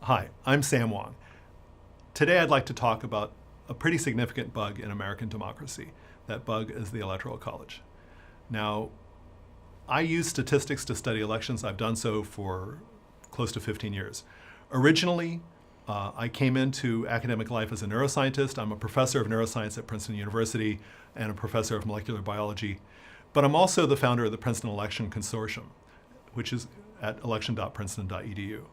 Hi, I'm Sam Wang. Today I'd like to talk about a pretty significant bug in American democracy. That bug is the Electoral College. Now, I use statistics to study elections. I've done so for close to 15 years. Originally, I came into academic life as a neuroscientist. I'm a professor of neuroscience at Princeton University and a professor of molecular biology. But I'm also the founder of the Princeton Election Consortium, which is at election.princeton.edu.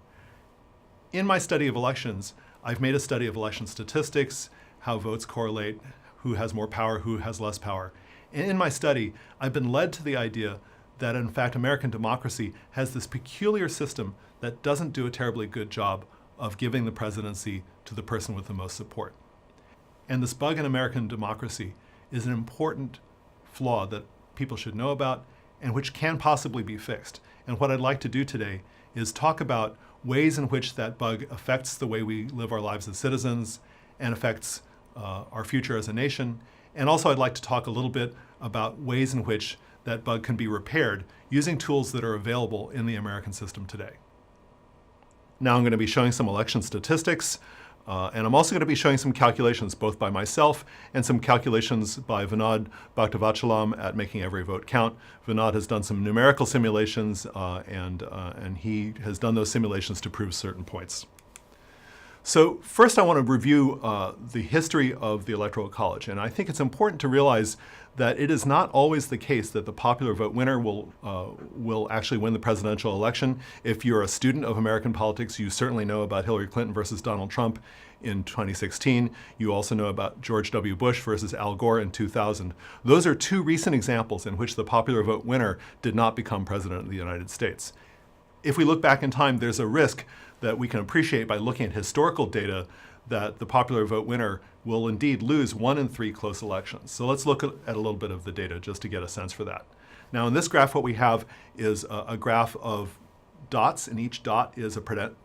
In my study of elections, I've made a study of election statistics, how votes correlate, who has more power, who has less power. And in my study, I've been led to the idea that in fact American democracy has this peculiar system that doesn't do a terribly good job of giving the presidency to the person with the most support. And this bug in American democracy is an important flaw that people should know about and which can possibly be fixed. And what I'd like to do today is talk about ways in which that bug affects the way we live our lives as citizens and affects our future as a nation. And also I'd like to talk a little bit about ways in which that bug can be repaired using tools that are available in the American system today. Now I'm going to be showing some election statistics, and I'm also going to be showing some calculations both by myself and some calculations by Vinod Bhaktavachalam at Making Every Vote Count. Vinod has done some numerical simulations and he has done those simulations to prove certain points. So first I want to review the history of the Electoral College, and I think it's important to realize that it is not always the case that the popular vote winner will actually win the presidential election. If you're a student of American politics, you certainly know about Hillary Clinton versus Donald Trump in 2016. You also know about George W. Bush versus Al Gore in 2000. Those are two recent examples in which the popular vote winner did not become president of the United States. If we look back in time, there's a risk that we can appreciate by looking at historical data that the popular vote winner will indeed lose 1 in 3 close elections. So let's look at a little bit of the data just to get a sense for that. Now in this graph what we have is a graph of dots, and each dot is a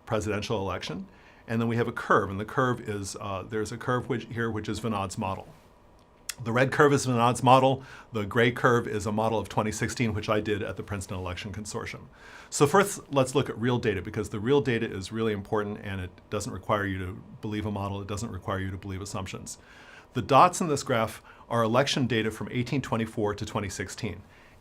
presidential election. And then we have a curve, and the curve is, there's a curve here which is Vinod's model. The red curve is Vinod's model. The gray curve is a model of 2016, which I did at the Princeton Election Consortium. So first, let's look at real data, because the real data is really important and it doesn't require you to believe a model. It doesn't require you to believe assumptions. The dots in this graph are election data from 1824 to 2016.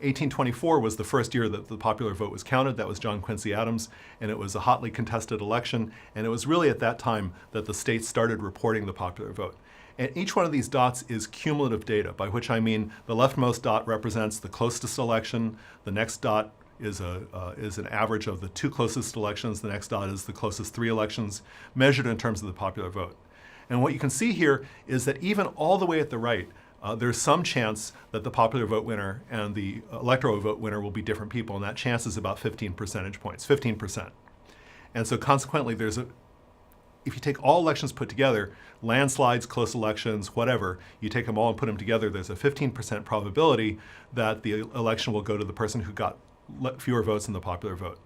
1824 was the first year that the popular vote was counted. That was John Quincy Adams, and it was a hotly contested election. And it was really at that time that the states started reporting the popular vote. And each one of these dots is cumulative data, by which I mean the leftmost dot represents the closest election, the next dot is an average of the 2 closest elections, the next dot is the closest 3 elections, measured in terms of the popular vote. And what you can see here is that even all the way at the right, there's some chance that the popular vote winner and the electoral vote winner will be different people, and that chance is about 15 percentage points, 15%. And so consequently, if you take all elections put together, landslides, close elections, whatever, you take them all and put them together, there's a 15% probability that the election will go to the person who got fewer votes in the popular vote.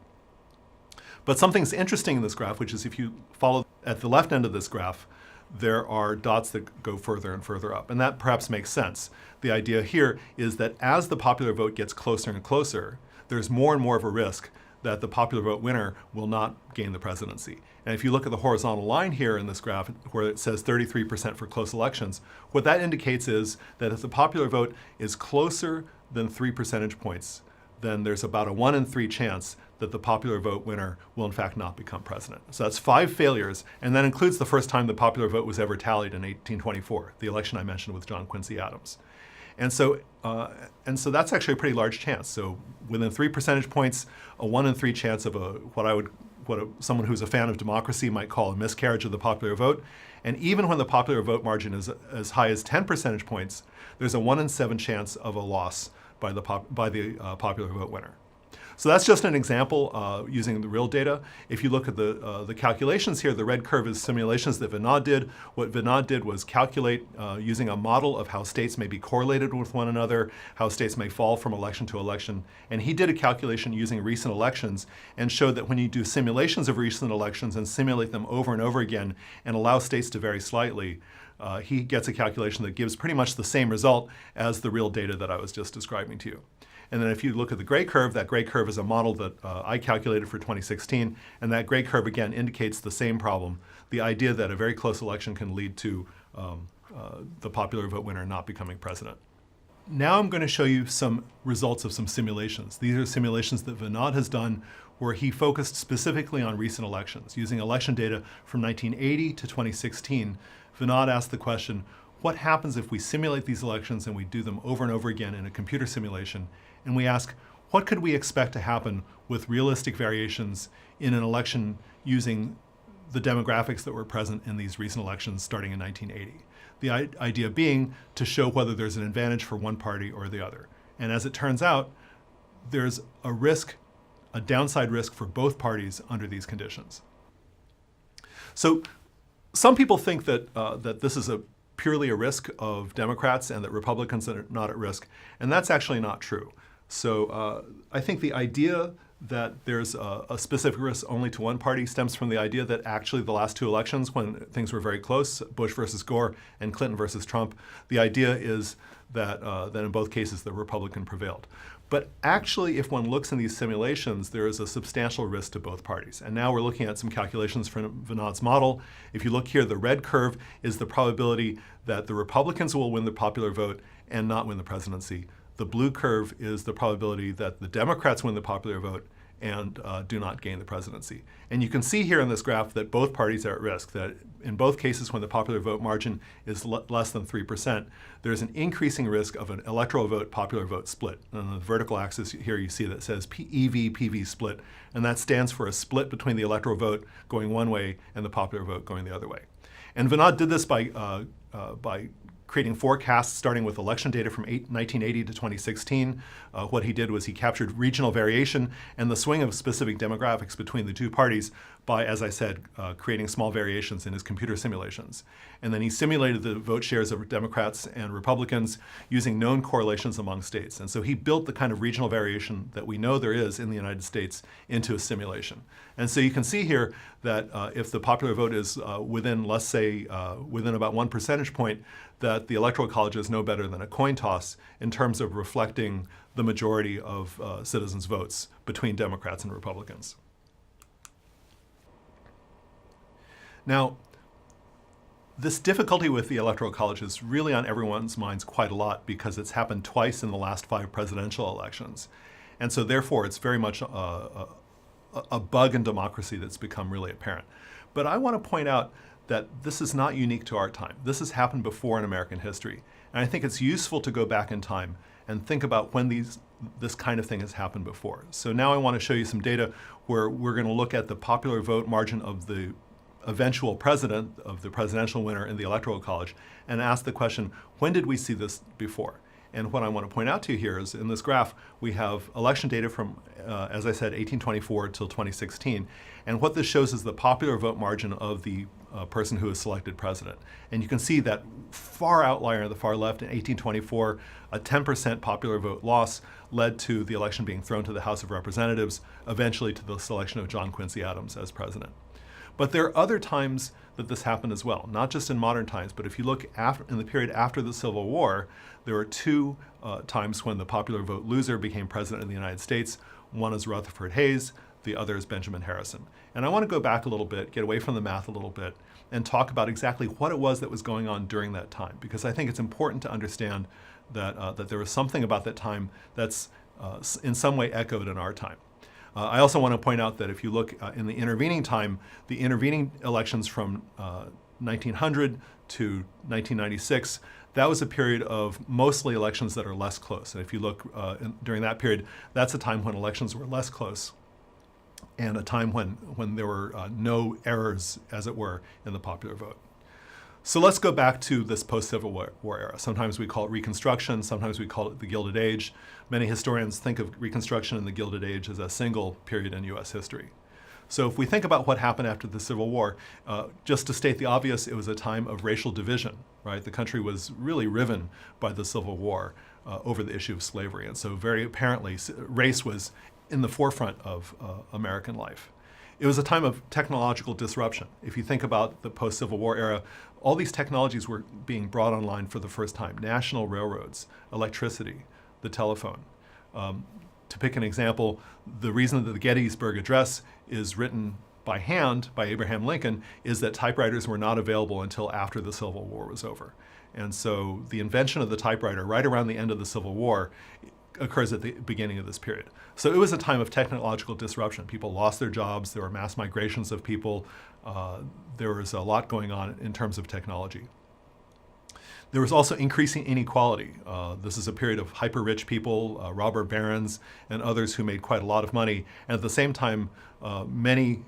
But something's interesting in this graph, which is if you follow at the left end of this graph, there are dots that go further and further up, and that perhaps makes sense. The idea here is that as the popular vote gets closer and closer, there's more and more of a risk that the popular vote winner will not gain the presidency. And if you look at the horizontal line here in this graph where it says 33% for close elections, what that indicates is that if the popular vote is closer than 3 percentage points, then there's about a 1 in 3 chance that the popular vote winner will in fact not become president. So that's 5 failures, and that includes the first time the popular vote was ever tallied in 1824, the election I mentioned with John Quincy Adams. And so that's actually a pretty large chance. So within 3 percentage points, a 1 in 3 chance of someone who's a fan of democracy might call a miscarriage of the popular vote. And even when the popular vote margin is as high as 10 percentage points, there's a 1 in 7 chance of a loss by the popular vote winner. So that's just an example using the real data. If you look at the calculations here, the red curve is simulations that Vinod did. What Vinod did was calculate using a model of how states may be correlated with one another, how states may fall from election to election. And he did a calculation using recent elections and showed that when you do simulations of recent elections and simulate them over and over again and allow states to vary slightly, he gets a calculation that gives pretty much the same result as the real data that I was just describing to you. And then if you look at the gray curve, that gray curve is a model that I calculated for 2016. And that gray curve, again, indicates the same problem, the idea that a very close election can lead to the popular vote winner not becoming president. Now I'm going to show you some results of some simulations. These are simulations that Vinod has done where he focused specifically on recent elections. Using election data from 1980 to 2016, Vinod asked the question, what happens if we simulate these elections and we do them over and over again in a computer simulation? And we ask, what could we expect to happen with realistic variations in an election using the demographics that were present in these recent elections starting in 1980? The idea being to show whether there's an advantage for one party or the other. And as it turns out, there's a risk, a downside risk for both parties under these conditions. So some people think that, that this is purely a risk of Democrats and that Republicans are not at risk, and that's actually not true. So I think the idea that there's a specific risk only to one party stems from the idea that actually the last two elections, when things were very close, Bush versus Gore and Clinton versus Trump, the idea is that, that in both cases the Republican prevailed. But actually, if one looks in these simulations, there is a substantial risk to both parties. And now we're looking at some calculations from Vinod's model. If you look here, the red curve is the probability that the Republicans will win the popular vote and not win the presidency. The blue curve is the probability that the Democrats win the popular vote and do not gain the presidency. And you can see here in this graph that both parties are at risk, that in both cases when the popular vote margin is less than 3%, there's an increasing risk of an electoral vote, popular vote split. And on the vertical axis here you see that says EV-PV split, and that stands for a split between the electoral vote going one way and the popular vote going the other way. And Vinod did this by creating forecasts starting with election data from 1980 to 2016. What he did was he captured regional variation and the swing of specific demographics between the two parties by, as I said, creating small variations in his computer simulations. And then he simulated the vote shares of Democrats and Republicans using known correlations among states. And so he built the kind of regional variation that we know there is in the United States into a simulation. And so you can see here that if the popular vote is within, let's say, within about 1 percentage point, that the Electoral College is no better than a coin toss in terms of reflecting the majority of citizens' votes between Democrats and Republicans. Now, this difficulty with the Electoral College is really on everyone's minds quite a lot because it's happened twice in the last 5 presidential elections. And so therefore, it's very much a bug in democracy that's become really apparent. But I want to point out that this is not unique to our time. This has happened before in American history. And I think it's useful to go back in time and think about when this kind of thing has happened before. So now I want to show you some data where we're going to look at the popular vote margin of the eventual president, of the presidential winner in the Electoral College, and ask the question, when did we see this before? And what I want to point out to you here is in this graph, we have election data from, as I said, 1824 till 2016. And what this shows is the popular vote margin of the person who is selected president. And you can see that far outlier on the far left in 1824, a 10% popular vote loss led to the election being thrown to the House of Representatives, eventually to the selection of John Quincy Adams as president. But there are other times that this happened as well, not just in modern times, but if you look in the period after the Civil War, there were 2 times when the popular vote loser became president of the United States. One is Rutherford Hayes, the other is Benjamin Harrison. And I want to go back a little bit, get away from the math a little bit, and talk about exactly what it was that was going on during that time, because I think it's important to understand that, that there was something about that time that's in some way echoed in our time. I also want to point out that if you look in the intervening time, the intervening elections from 1900 to 1996, that was a period of mostly elections that are less close. And if you look during that period, that's a time when elections were less close and a time when there were no errors, as it were, in the popular vote. So let's go back to this post-Civil War era. Sometimes we call it Reconstruction, sometimes we call it the Gilded Age. Many historians think of Reconstruction and the Gilded Age as a single period in US history. So if we think about what happened after the Civil War, just to state the obvious, it was a time of racial division, right? The country was really riven by the Civil War over the issue of slavery. And so very apparently, race was in the forefront of American life. It was a time of technological disruption. If you think about the post-Civil War era, all these technologies were being brought online for the first time. National railroads, electricity, the telephone. To pick an example, the reason that the Gettysburg Address is written by hand by Abraham Lincoln is that typewriters were not available until after the Civil War was over. And so the invention of the typewriter right around the end of the Civil War occurs at the beginning of this period. So it was a time of technological disruption. People lost their jobs, there were mass migrations of people, there was a lot going on in terms of technology. There was also increasing inequality. This is a period of hyper-rich people, robber barons, and others who made quite a lot of money, and at the same time, many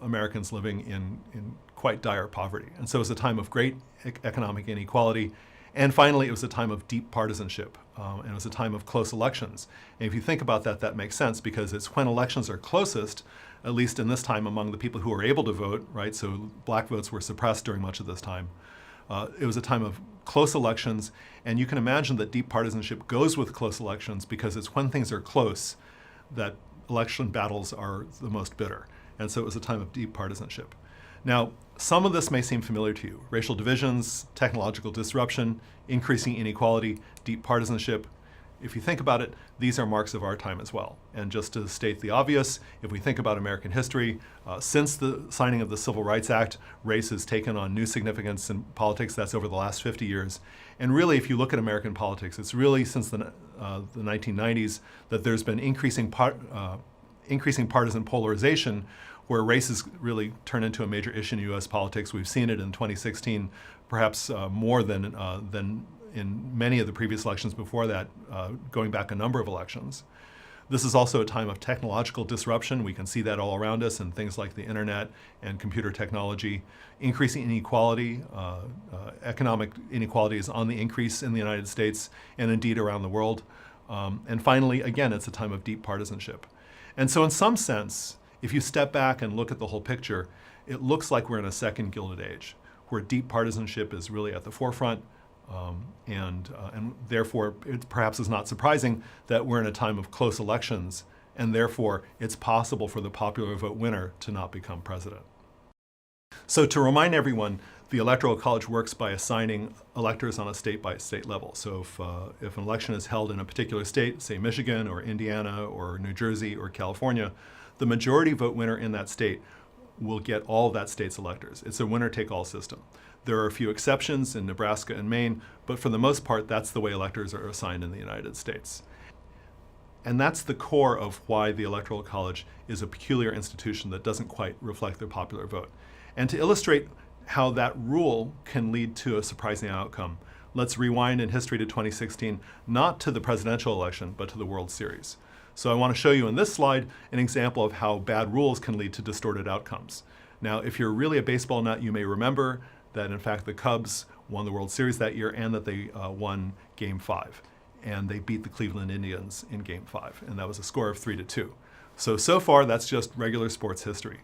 Americans living in quite dire poverty. And so it was a time of great economic inequality. And finally, it was a time of deep partisanship, and it was a time of close elections. And if you think about that, that makes sense, because it's when elections are closest, at least in this time among the people who were able to vote, right? So black votes were suppressed during much of this time. It was a time of close elections, and you can imagine that deep partisanship goes with close elections, because it's when things are close that election battles are the most bitter. And so it was a time of deep partisanship. Now, some of this may seem familiar to you. Racial divisions, technological disruption, increasing inequality, deep partisanship. If you think about it, these are marks of our time as well. And just to state the obvious, if we think about American history, since the signing of the Civil Rights Act, race has taken on new significance in politics. That's over the last 50 years. And really, if you look at American politics, it's really since the 1990s that there's been increasing partisan polarization, where race has really turned into a major issue in U.S. politics. We've seen it in 2016, perhaps more than in many of the previous elections before that, going back a number of elections. This is also a time of technological disruption. We can see that all around us in things like the internet and computer technology. Increasing inequality, economic inequality is on the increase in the United States and indeed around the world. And finally, again, it's a time of deep partisanship. And so in some sense, if you step back and look at the whole picture, it looks like we're in a second Gilded Age, where deep partisanship is really at the forefront, and therefore it perhaps is not surprising that we're in a time of close elections, and therefore it's possible for the popular vote winner to not become president. So to remind everyone, the Electoral College works by assigning electors on a state-by-state level. So if an election is held in a particular state, say Michigan or Indiana or New Jersey or California, the majority vote winner in that state will get all of that state's electors. It's a winner-take-all system. There are a few exceptions in Nebraska and Maine, but for the most part, that's the way electors are assigned in the United States. And that's the core of why the Electoral College is a peculiar institution that doesn't quite reflect the popular vote. And to illustrate how that rule can lead to a surprising outcome, let's rewind in history to 2016, not to the presidential election, but to the World Series. So I want to show you in this slide an example of how bad rules can lead to distorted outcomes. Now, if you're really a baseball nut, you may remember that in fact the Cubs won the World Series that year, and that they won Game 5. And they beat the Cleveland Indians in Game 5, and that was a score of 3-2. So far that's just regular sports history.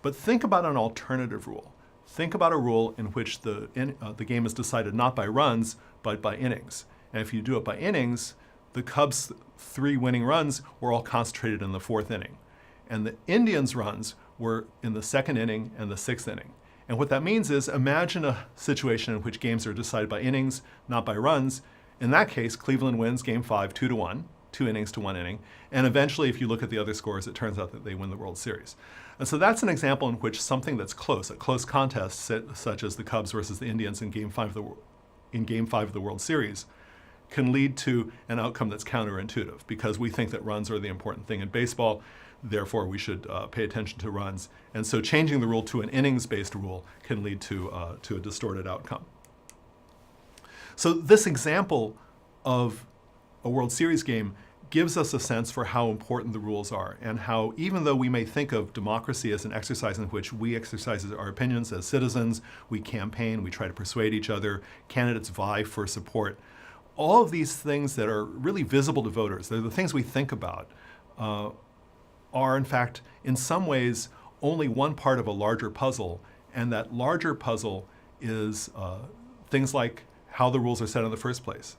But think about an alternative rule. Think about a rule in which the game is decided not by runs, but by innings. And if you do it by innings, the Cubs' 3 winning runs were all concentrated in the 4th inning. And the Indians' runs were in the 2nd inning and the 6th inning. And what that means is, imagine a situation in which games are decided by innings, not by runs. In that case, Cleveland wins Game 5 2-1, 2 innings to 1 inning. And eventually, if you look at the other scores, it turns out that they win the World Series. And so that's an example in which something that's close, a close contest, such as the Cubs versus the Indians in Game 5 of the World Series, can lead to an outcome that's counterintuitive, because we think that runs are the important thing in baseball. Therefore, we should pay attention to runs. And so changing the rule to an innings-based rule can lead to a distorted outcome. So this example of a World Series game gives us a sense for how important the rules are, and how, even though we may think of democracy as an exercise in which we exercise our opinions as citizens, we campaign, we try to persuade each other, candidates vie for support, all of these things that are really visible to voters, they're the things we think about, are in fact, in some ways, only one part of a larger puzzle. And that larger puzzle is things like how the rules are set in the first place.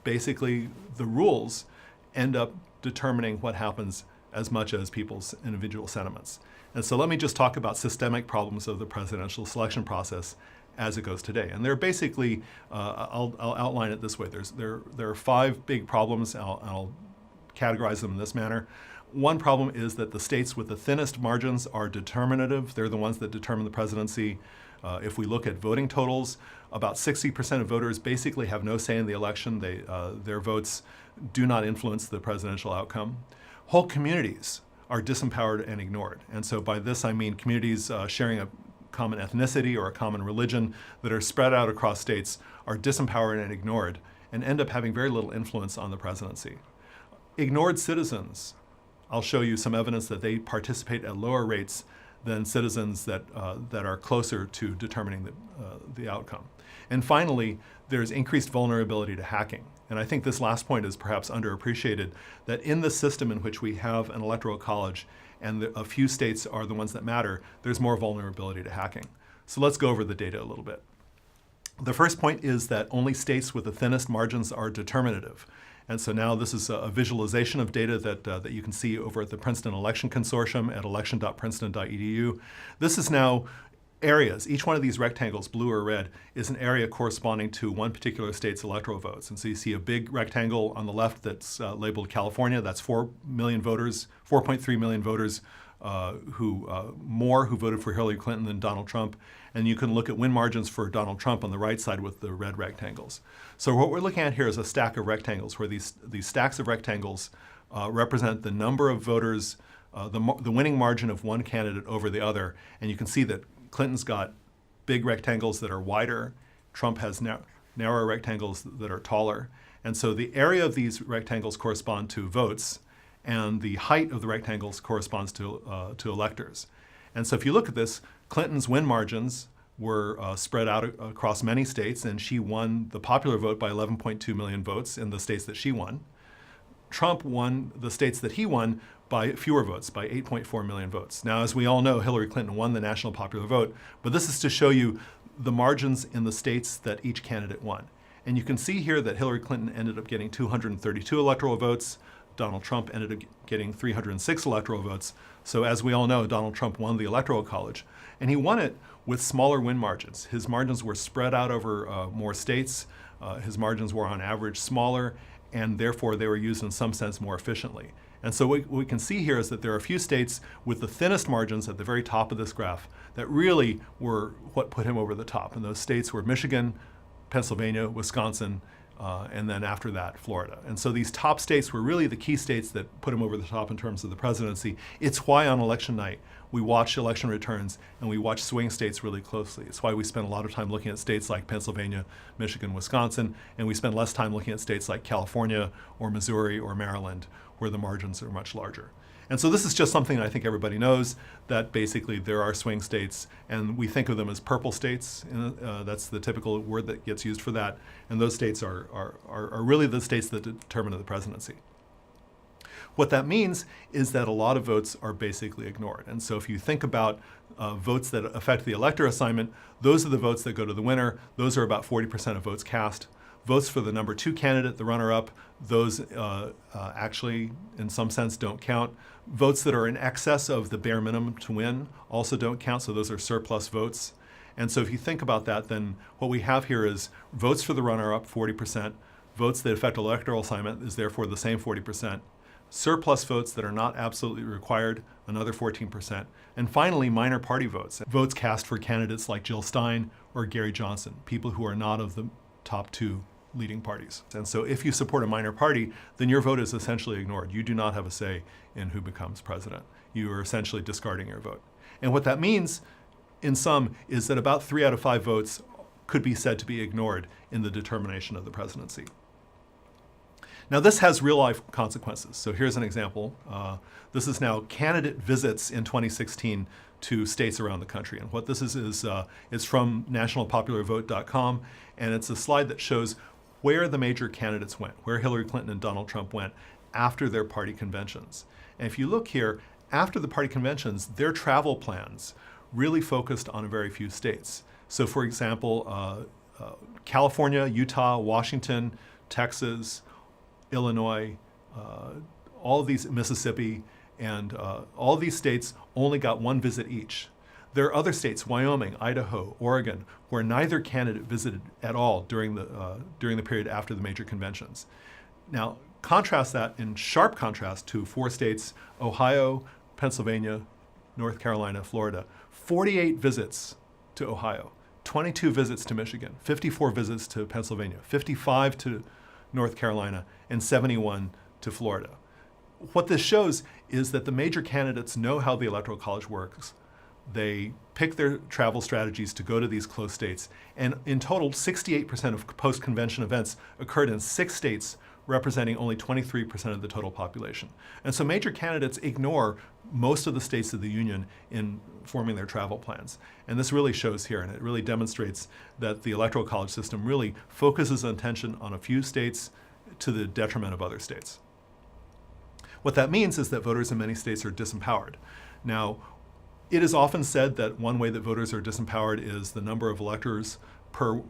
Basically, the rules end up determining what happens as much as people's individual sentiments. And so let me just talk about systemic problems of the presidential selection process as it goes today. And they're basically, I'll outline it this way. There are 5 big problems. I'll categorize them in this manner. One problem is that the states with the thinnest margins are determinative. They're the ones that determine the presidency. If we look at voting totals, about 60% of voters basically have no say in the election. Their votes do not influence the presidential outcome. Whole communities are disempowered and ignored. And so by this I mean communities sharing a common ethnicity or a common religion that are spread out across states are disempowered and ignored and end up having very little influence on the presidency. Ignored citizens, I'll show you some evidence that they participate at lower rates than citizens that are closer to determining the outcome. And finally, there's increased vulnerability to hacking. And I think this last point is perhaps underappreciated, that in the system in which we have an electoral college and a few states are the ones that matter, there's more vulnerability to hacking. So let's go over the data a little bit. The first point is that only states with the thinnest margins are determinative. And so now this is a visualization of data that you can see over at the Princeton Election Consortium at election.princeton.edu. This is now areas. Each one of these rectangles, blue or red, is an area corresponding to one particular state's electoral votes. And so you see a big rectangle on the left that's labeled California. That's 4 million voters, 4.3 million voters who voted for Hillary Clinton than Donald Trump. And you can look at win margins for Donald Trump on the right side with the red rectangles. So what we're looking at here is a stack of rectangles where these stacks of rectangles represent the number of voters, the winning margin of one candidate over the other. And you can see that Clinton's got big rectangles that are wider. Trump has narrower rectangles that are taller. And so the area of these rectangles correspond to votes, and the height of the rectangles corresponds to electors. And so if you look at this, Clinton's win margins were spread out across many states, and she won the popular vote by 11.2 million votes in the states that she won. Trump won the states that he won by fewer votes, by 8.4 million votes. Now, as we all know, Hillary Clinton won the national popular vote, but this is to show you the margins in the states that each candidate won. And you can see here that Hillary Clinton ended up getting 232 electoral votes. Donald Trump ended up getting 306 electoral votes. So as we all know, Donald Trump won the Electoral College, and he won it with smaller win margins. His margins were spread out over more states. His margins were on average smaller, and therefore they were used in some sense more efficiently. And so what we can see here is that there are a few states with the thinnest margins at the very top of this graph that really were what put him over the top. And those states were Michigan, Pennsylvania, Wisconsin, and then after that, Florida. And so these top states were really the key states that put him over the top in terms of the presidency. It's why on election night, we watch election returns and we watch swing states really closely. It's why we spend a lot of time looking at states like Pennsylvania, Michigan, Wisconsin, and we spend less time looking at states like California or Missouri or Maryland, where the margins are much larger. And so this is just something that I think everybody knows, that basically there are swing states, and we think of them as purple states. That's the typical word that gets used for that. And those states are really the states that determine the presidency. What that means is that a lot of votes are basically ignored. And so if you think about votes that affect the elector assignment, those are the votes that go to the winner. Those are about 40% of votes cast. Votes for the number 2 candidate, the runner-up, those actually, in some sense, don't count. Votes that are in excess of the bare minimum to win also don't count, so those are surplus votes. And so if you think about that, then what we have here is votes for the runner-up, 40%. Votes that affect electoral assignment is therefore the same 40%. Surplus votes that are not absolutely required, another 14%. And finally, minor party votes. Votes cast for candidates like Jill Stein or Gary Johnson, people who are not of the top 2 leading parties. And so if you support a minor party, then your vote is essentially ignored. You do not have a say in who becomes president. You are essentially discarding your vote. And what that means, in sum, is that about 3 out of 5 votes could be said to be ignored in the determination of the presidency. Now this has real-life consequences. So here's an example. This is now candidate visits in 2016 to states around the country. And what this is it's from nationalpopularvote.com, and it's a slide that shows where the major candidates went, where Hillary Clinton and Donald Trump went after their party conventions. And if you look here, after the party conventions, their travel plans really focused on a very few states. So for example, California, Utah, Washington, Texas, Illinois, all of these, Mississippi, and all of these states only got 1 visit each. There are other states, Wyoming, Idaho, Oregon, where neither candidate visited at all during the period after the major conventions. Now, Contrast that in sharp contrast to 4 states, Ohio, Pennsylvania, North Carolina, Florida. 48 visits to Ohio, 22 visits to Michigan, 54 visits to Pennsylvania, 55 to North Carolina, and 71 to Florida. What this shows is that the major candidates know how the Electoral College works. They pick their travel strategies to go to these close states. And in total, 68% of post-convention events occurred in 6 states, representing only 23% of the total population. And so major candidates ignore most of the states of the Union in forming their travel plans. And this really shows here, and it really demonstrates that the Electoral College system really focuses attention on a few states to the detriment of other states. What that means is that voters in many states are disempowered. Now, it is often said that one way that voters are disempowered is the number of electors per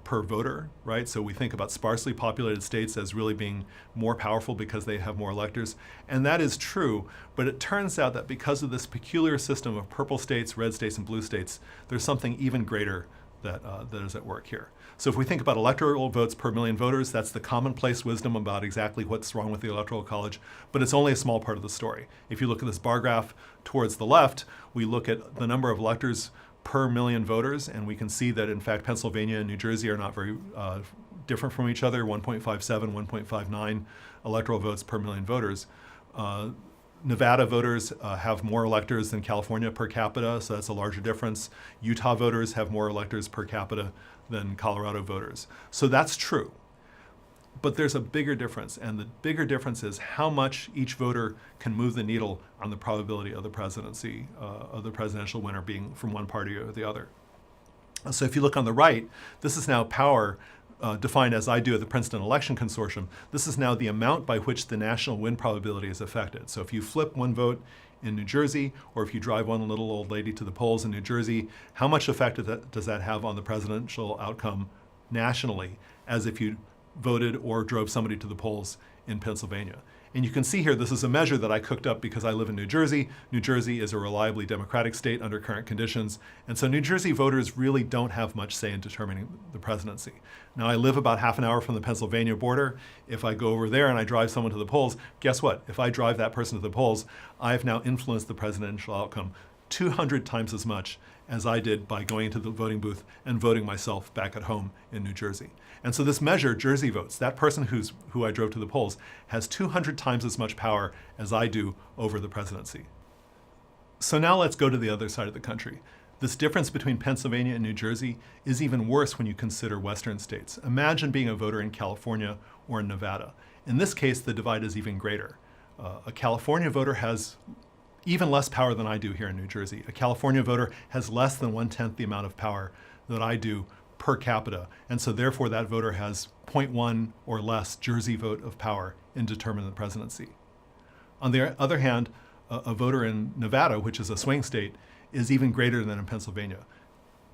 voter, right? So we think about sparsely populated states as really being more powerful because they have more electors. And that is true, but it turns out that because of this peculiar system of purple states, red states, and blue states, there's something even greater that is at work here. So if we think about electoral votes per million voters, that's the commonplace wisdom about exactly what's wrong with the Electoral College, but it's only a small part of the story. If you look at this bar graph towards the left, we look at the number of electors per million voters, and we can see that in fact Pennsylvania and New Jersey are not very different from each other, 1.57, 1.59 electoral votes per million voters. Nevada voters have more electors than California per capita, so that's a larger difference. Utah voters have more electors per capita than Colorado voters. So that's true. But there's a bigger difference, and the bigger difference is how much each voter can move the needle on the probability of the presidency, of the presidential winner being from one party or the other. So if you look on the right, this is now power defined as I do at the Princeton Election Consortium. This is now the amount by which the national win probability is affected. So if you flip one vote in New Jersey, or if you drive one little old lady to the polls in New Jersey, how much effect does that have on the presidential outcome nationally, as if you voted or drove somebody to the polls in Pennsylvania? And you can see here, this is a measure that I cooked up because I live in New Jersey. New Jersey is a reliably Democratic state under current conditions. And so New Jersey voters really don't have much say in determining the presidency. Now, I live about half an hour from the Pennsylvania border. If I go over there and I drive someone to the polls, guess what? If I drive that person to the polls, I've now influenced the presidential outcome 200 times as much as I did by going into the voting booth and voting myself back at home in New Jersey. And so this measure, Jersey votes, that person who I drove to the polls has 200 times as much power as I do over the presidency. So now let's go to the other side of the country. This difference between Pennsylvania and New Jersey is even worse when you consider Western states. Imagine being a voter in California or in Nevada. In this case, the divide is even greater. A California voter has even less power than I do here in New Jersey. A California voter has less than 1/10 the amount of power that I do per capita. And so therefore that voter has 0.1 or less Jersey vote of power in determining the presidency. On the other hand, a voter in Nevada, which is a swing state, is even greater than in Pennsylvania.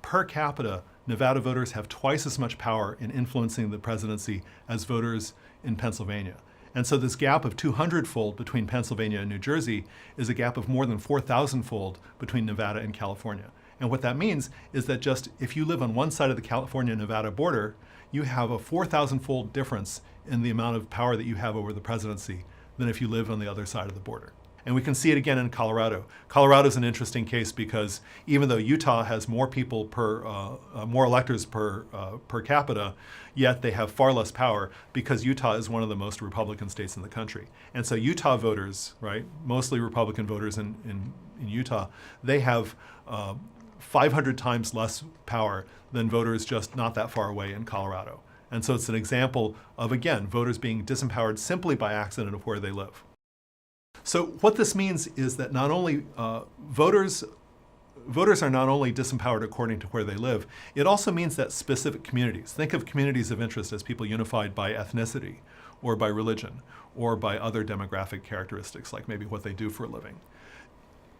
Per capita, Nevada voters have twice as much power in influencing the presidency as voters in Pennsylvania. And so this gap of 200-fold between Pennsylvania and New Jersey is a gap of more than 4,000-fold between Nevada and California. And what that means is that just if you live on one side of the California-Nevada border, you have a 4,000-fold difference in the amount of power that you have over the presidency than if you live on the other side of the border. And we can see it again in Colorado. Colorado is an interesting case because even though Utah has more people more electors per capita, yet they have far less power because Utah is one of the most Republican states in the country. And so Utah voters, right, mostly Republican voters in Utah, they have 500 times less power than voters just not that far away in Colorado. And so it's an example of, again, voters being disempowered simply by accident of where they live. So what this means is that not only voters are not only disempowered according to where they live, it also means that specific communities, think of communities of interest as people unified by ethnicity or by religion or by other demographic characteristics like maybe what they do for a living.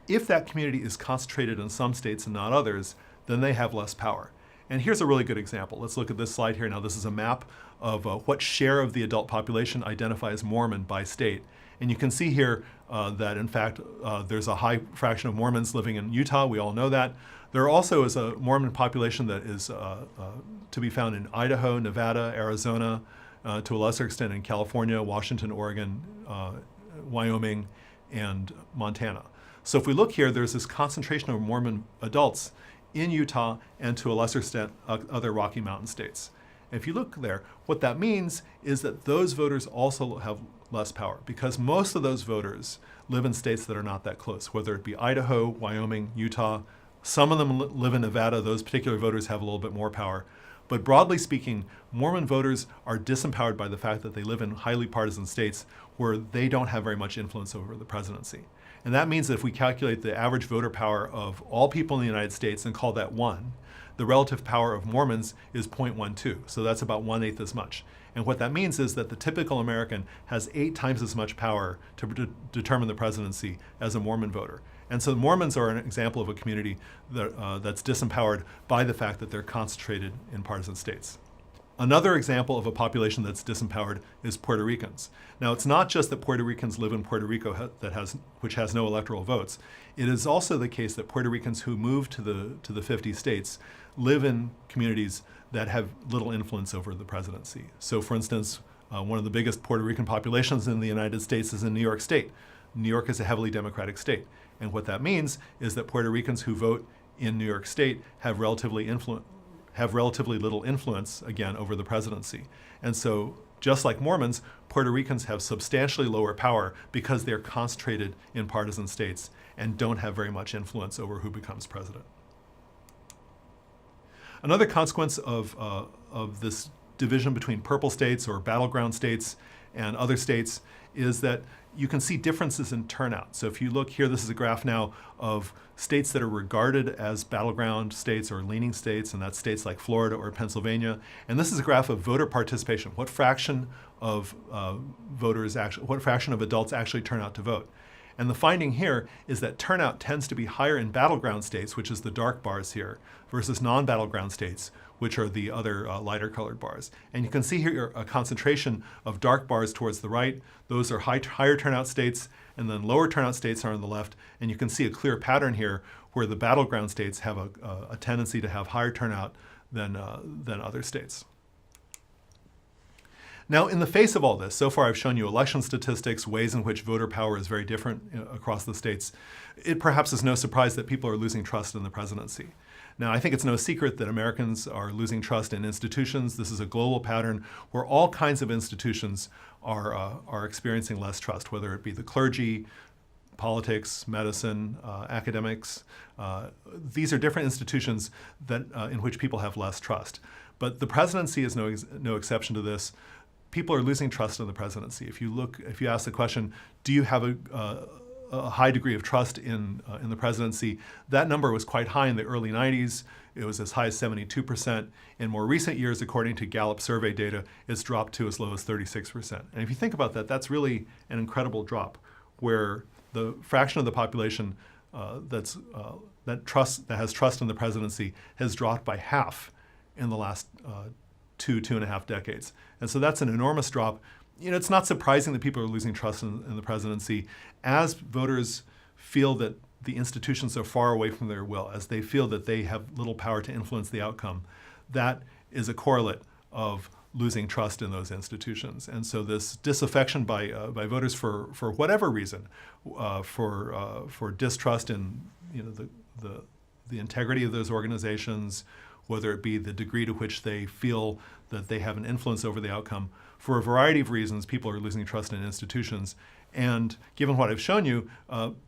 If that community is concentrated in some states and not others, then they have less power. And here's a really good example. Let's look at this slide here. Now this is a map of what share of the adult population identify as Mormon by state. And you can see here that in fact there's a high fraction of Mormons living in Utah. We all know that. There also is a Mormon population that is to be found in Idaho, Nevada, Arizona, to a lesser extent in California, Washington, Oregon, Wyoming, and Montana. So if we look here, there's this concentration of Mormon adults in Utah and to a lesser extent other Rocky Mountain states. And if you look there, what that means is that those voters also have less power because most of those voters live in states that are not that close, whether it be Idaho, Wyoming, Utah. Some of them live in Nevada. Those particular voters have a little bit more power. But broadly speaking, Mormon voters are disempowered by the fact that they live in highly partisan states where they don't have very much influence over the presidency. And that means that if we calculate the average voter power of all people in the United States and call that 1, the relative power of Mormons is 0.12. So that's about 1/8 as much. And what that means is that the typical American has 8 times as much power to determine the presidency as a Mormon voter. And so Mormons are an example of a community that's disempowered by the fact that they're concentrated in partisan states. Another example of a population that's disempowered is Puerto Ricans. Now, it's not just that Puerto Ricans live in Puerto Rico which has no electoral votes. It is also the case that Puerto Ricans who move to the 50 states live in communities that have little influence over the presidency. So, for instance, one of the biggest Puerto Rican populations in the United States is in New York State. New York is a heavily Democratic state. And what that means is that Puerto Ricans who vote in New York State have relatively little influence, again, over the presidency. And so, just like Mormons, Puerto Ricans have substantially lower power because they're concentrated in partisan states and don't have very much influence over who becomes president. Another consequence of this division between purple states or battleground states and other states is that you can see differences in turnout. So if you look here, this is a graph now of states that are regarded as battleground states or leaning states, and that's states like Florida or Pennsylvania. And this is a graph of voter participation. What fraction of what fraction of adults actually turn out to vote? And the finding here is that turnout tends to be higher in battleground states, which is the dark bars here, versus non-battleground states, which are the other lighter colored bars. And you can see here a concentration of dark bars towards the right. Those are higher turnout states, and then lower turnout states are on the left. And you can see a clear pattern here where the battleground states have a tendency to have higher turnout than other states. Now, in the face of all this, so far I've shown you election statistics, ways in which voter power is very different across the states. It perhaps is no surprise that people are losing trust in the presidency. Now, I think it's no secret that Americans are losing trust in institutions. This is a global pattern where all kinds of institutions are experiencing less trust, whether it be the clergy, politics, medicine, academics. These are different institutions that in which people have less trust. But the presidency is no exception to this. People are losing trust in the presidency. If you ask the question, do you have a high degree of trust in the presidency? That number was quite high in the early 90s. It was as high as 72%. In more recent years, according to Gallup survey data, it's dropped to as low as 36%. And if you think about that, that's really an incredible drop, where the fraction of the population that has trust in the presidency has dropped by half in the last 2.5 decades. And so that's an enormous drop. It's not surprising that people are losing trust in the presidency as voters feel that the institutions are far away from their will, as they feel that they have little power to influence the outcome. That is a correlate of losing trust in those institutions. And so this disaffection by voters for whatever reason, for distrust in the integrity of those organizations, whether it be the degree to which they feel that they have an influence over the outcome. For a variety of reasons, people are losing trust in institutions. And given what I've shown you,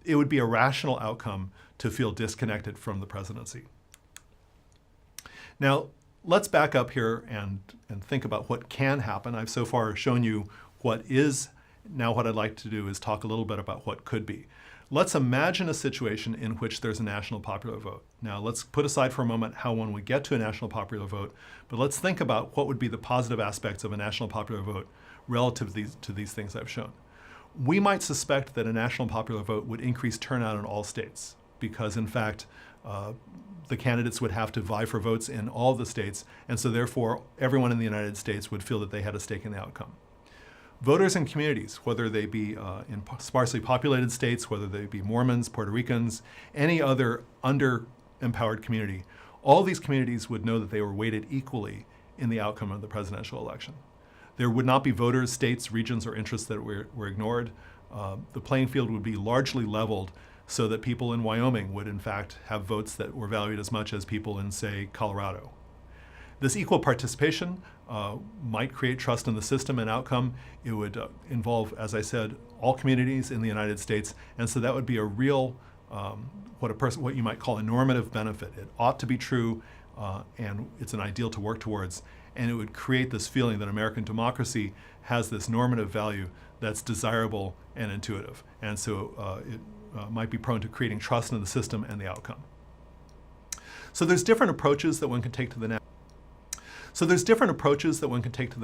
it would be a rational outcome to feel disconnected from the presidency. Now, let's back up here and think about what can happen. I've so far shown you what is. Now what I'd like to do is talk a little bit about what could be. Let's imagine a situation in which there's a national popular vote. Now, let's put aside for a moment how one would get to a national popular vote, but let's think about what would be the positive aspects of a national popular vote relative to these things I've shown. We might suspect that a national popular vote would increase turnout in all states because, in fact, the candidates would have to vie for votes in all the states, and so therefore everyone in the United States would feel that they had a stake in the outcome. Voters in communities, whether they be in sparsely populated states, whether they be Mormons, Puerto Ricans, any other under-empowered community, all these communities would know that they were weighted equally in the outcome of the presidential election. There would not be voters, states, regions, or interests that were ignored. The playing field would be largely leveled so that people in Wyoming would in fact have votes that were valued as much as people in, say, Colorado. This equal participation might create trust in the system and outcome. It would involve, as I said, all communities in the United States, and so that would be a real, what you might call a normative benefit. It ought to be true, and it's an ideal to work towards, and it would create this feeling that American democracy has this normative value that's desirable and intuitive, and so it might be prone to creating trust in the system and the outcome. So there's different approaches that one can take to the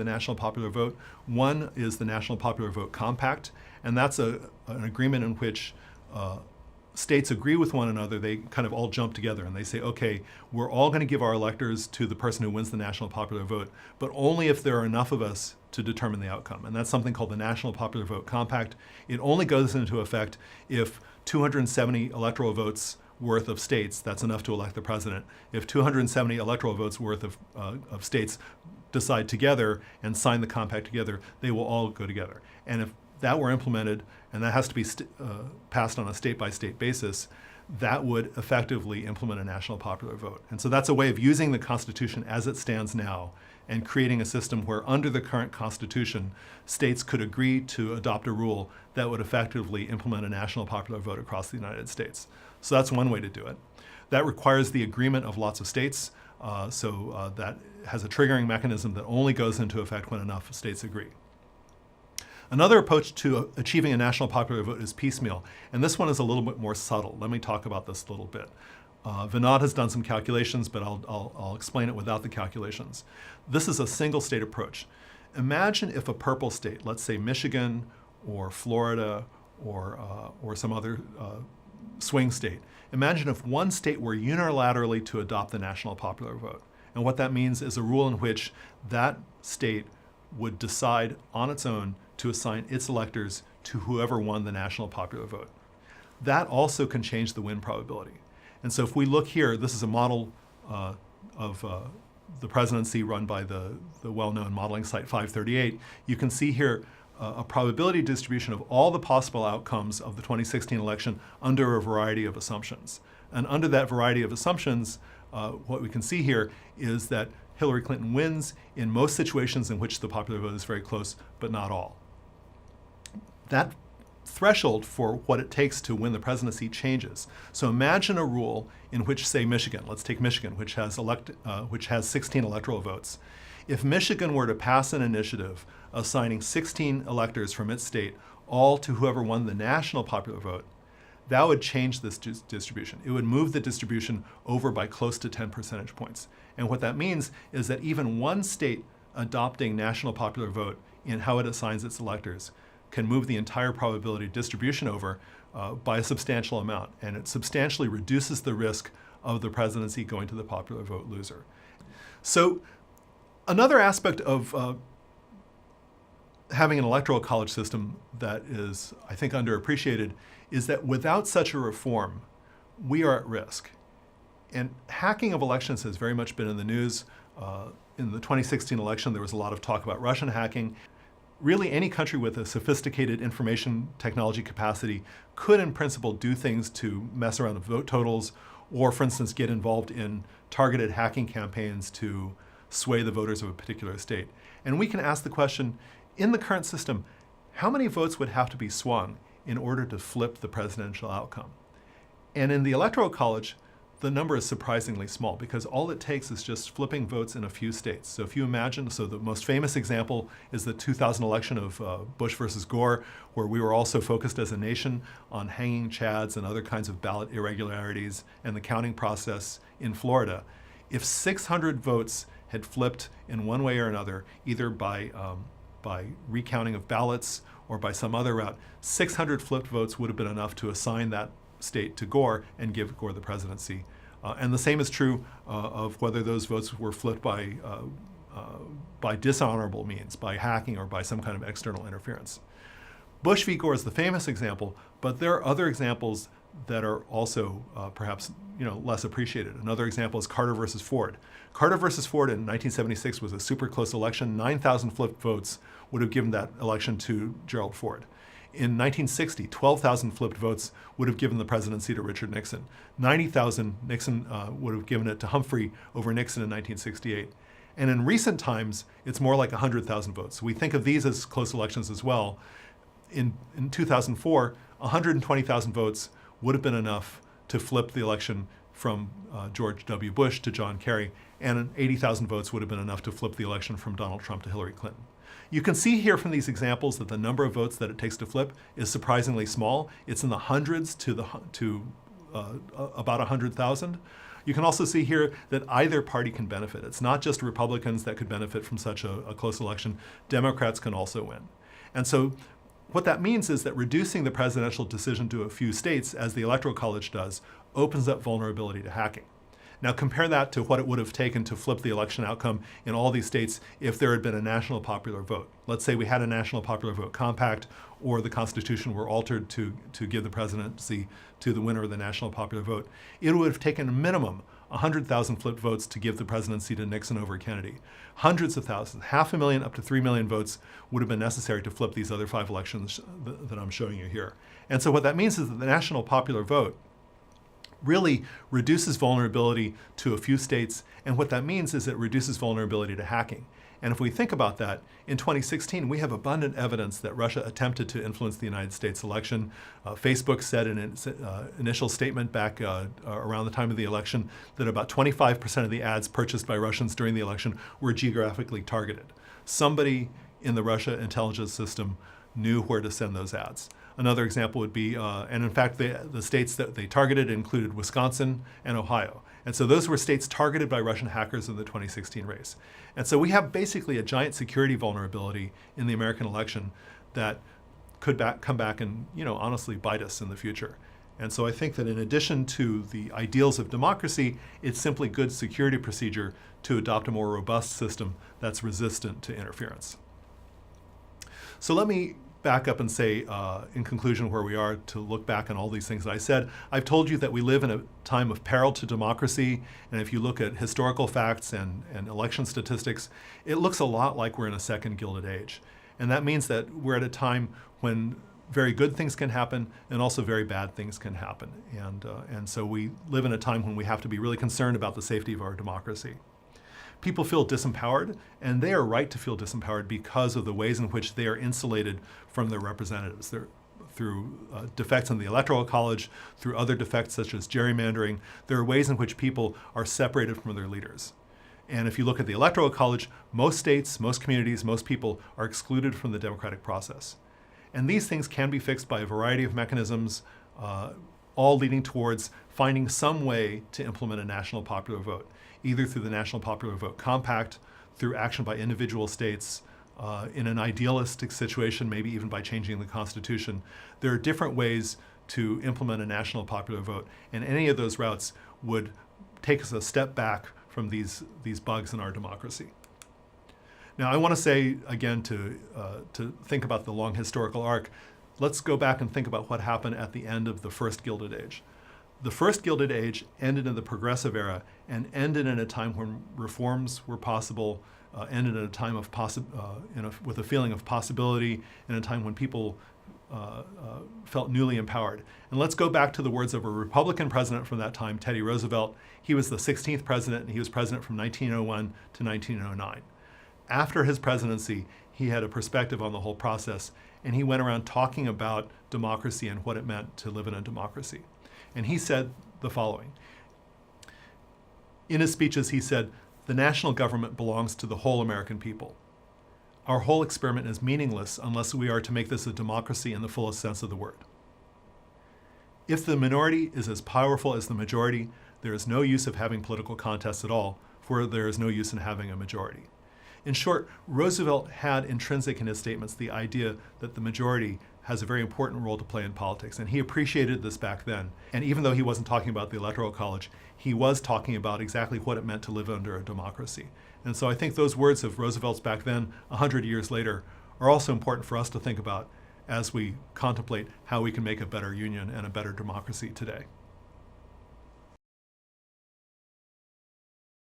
national popular vote. One is the National Popular Vote Compact, and that's an agreement in which states agree with one another. They kind of all jump together and they say, okay, we're all going to give our electors to the person who wins the national popular vote, but only if there are enough of us to determine the outcome. And that's something called the National Popular Vote Compact. It only goes into effect if 270 electoral votes worth of states, that's enough to elect the president. If 270 electoral votes worth of states decide together and sign the compact together, they will all go together. And if that were implemented, and that has to be passed on a state-by-state basis, that would effectively implement a national popular vote. And so that's a way of using the Constitution as it stands now and creating a system where under the current Constitution, states could agree to adopt a rule that would effectively implement a national popular vote across the United States. So that's one way to do it. That requires the agreement of lots of states, that has a triggering mechanism that only goes into effect when enough states agree. Another approach to achieving a national popular vote is piecemeal, and this one is a little bit more subtle. Let me talk about this a little bit. Vinod has done some calculations, but I'll explain it without the calculations. This is a single state approach. Imagine if a purple state, let's say Michigan or Florida or some other swing state, imagine if one state were unilaterally to adopt the national popular vote. And what that means is a rule in which that state would decide on its own to assign its electors to whoever won the national popular vote. That also can change the win probability. And so if we look here, this is a model of the presidency run by the well-known modeling site 538. You can see here a probability distribution of all the possible outcomes of the 2016 election under a variety of assumptions. And under that variety of assumptions, what we can see here is that Hillary Clinton wins in most situations in which the popular vote is very close, but not all. That threshold for what it takes to win the presidency changes. So imagine a rule in which, say, Michigan, let's take Michigan, which has 16 electoral votes. If Michigan were to pass an initiative assigning 16 electors from its state all to whoever won the national popular vote, that would change this distribution. It would move the distribution over by close to 10 percentage points. And what that means is that even one state adopting national popular vote in how it assigns its electors can move the entire probability distribution over by a substantial amount. And it substantially reduces the risk of the presidency going to the popular vote loser. So another aspect of having an electoral college system that is, I think, underappreciated is that without such a reform, we are at risk. And hacking of elections has very much been in the news. In the 2016 election, there was a lot of talk about Russian hacking. Really, any country with a sophisticated information technology capacity could, in principle, do things to mess around with vote totals or, for instance, get involved in targeted hacking campaigns to sway the voters of a particular state. And we can ask the question, in the current system, how many votes would have to be swung in order to flip the presidential outcome? And in the Electoral College, the number is surprisingly small because all it takes is just flipping votes in a few states. So if you imagine, so the most famous example is the 2000 election of Bush versus Gore, where we were also focused as a nation on hanging chads and other kinds of ballot irregularities and the counting process in Florida. If 600 votes had flipped in one way or another, either by recounting of ballots or by some other route, 600 flipped votes would have been enough to assign that state to Gore and give Gore the presidency. And the same is true of whether those votes were flipped by dishonorable means, by hacking or by some kind of external interference. Bush v. Gore is the famous example, but there are other examples that are also perhaps less appreciated. Another example is Carter versus Ford. Carter versus Ford in 1976 was a super close election. 9,000 flipped votes would have given that election to Gerald Ford. In 1960, 12,000 flipped votes would have given the presidency to Richard Nixon. 90,000 Nixon would have given it to Humphrey over Nixon in 1968. And in recent times, it's more like 100,000 votes. We think of these as close elections as well. In 2004, 120,000 votes would have been enough to flip the election from George W. Bush to John Kerry, and 80,000 votes would have been enough to flip the election from Donald Trump to Hillary Clinton. You can see here from these examples that the number of votes that it takes to flip is surprisingly small. It's in the hundreds to about 100,000. You can also see here that either party can benefit. It's not just Republicans that could benefit from such a close election. Democrats can also win. And so what that means is that reducing the presidential decision to a few states, as the Electoral College does, opens up vulnerability to hacking. Now compare that to what it would have taken to flip the election outcome in all these states if there had been a national popular vote. Let's say we had a national popular vote compact, or the Constitution were altered to give the presidency to the winner of the national popular vote. It would have taken a minimum 100,000 flipped votes to give the presidency to Nixon over Kennedy. Hundreds of thousands, 500,000 up to 3 million votes would have been necessary to flip these other 5 elections that I'm showing you here. And so what that means is that the national popular vote really reduces vulnerability to a few states, and what that means is it reduces vulnerability to hacking. And if we think about that, in 2016, we have abundant evidence that Russia attempted to influence the United States election. Facebook said in its initial statement back around the time of the election that about 25% of the ads purchased by Russians during the election were geographically targeted. Somebody in the Russia intelligence system knew where to send those ads. Another example would be, and in fact, the states that they targeted included Wisconsin and Ohio. And so those were states targeted by Russian hackers in the 2016 race. And so we have basically a giant security vulnerability in the American election that could come back and, honestly bite us in the future. And so I think that in addition to the ideals of democracy, it's simply good security procedure to adopt a more robust system that's resistant to interference. So let me back up and say, in conclusion, where we are, to look back on all these things that I said. I've told you that we live in a time of peril to democracy, and if you look at historical facts and election statistics, it looks a lot like we're in a second Gilded Age. And that means that we're at a time when very good things can happen and also very bad things can happen. And so we live in a time when we have to be really concerned about the safety of our democracy. People feel disempowered, and they are right to feel disempowered because of the ways in which they are insulated from their representatives. Through defects in the Electoral College, through other defects such as gerrymandering, there are ways in which people are separated from their leaders. And if you look at the Electoral College, most states, most communities, most people are excluded from the democratic process. And these things can be fixed by a variety of mechanisms, all leading towards finding some way to implement a national popular vote, either through the National Popular Vote Compact, through action by individual states, in an idealistic situation, maybe even by changing the Constitution. There are different ways to implement a national popular vote, and any of those routes would take us a step back from these bugs in our democracy. Now, I want to say, again, to think about the long historical arc, let's go back and think about what happened at the end of the first Gilded Age. The first Gilded Age ended in the Progressive Era and ended in a time when reforms were possible, ended at a time of with a feeling of possibility, in a time when people felt newly empowered. And let's go back to the words of a Republican president from that time, Teddy Roosevelt. He was the 16th president, and he was president from 1901 to 1909. After his presidency, he had a perspective on the whole process, and he went around talking about democracy and what it meant to live in a democracy. And he said the following. In his speeches, he said, "The national government belongs to the whole American people. Our whole experiment is meaningless unless we are to make this a democracy in the fullest sense of the word. If the minority is as powerful as the majority, there is no use of having political contests at all, for there is no use in having a majority." In short, Roosevelt had intrinsic in his statements the idea that the majority has a very important role to play in politics, and he appreciated this back then. And even though he wasn't talking about the Electoral College, he was talking about exactly what it meant to live under a democracy. And so I think those words of Roosevelt's back then, 100 years later, are also important for us to think about as we contemplate how we can make a better union and a better democracy today.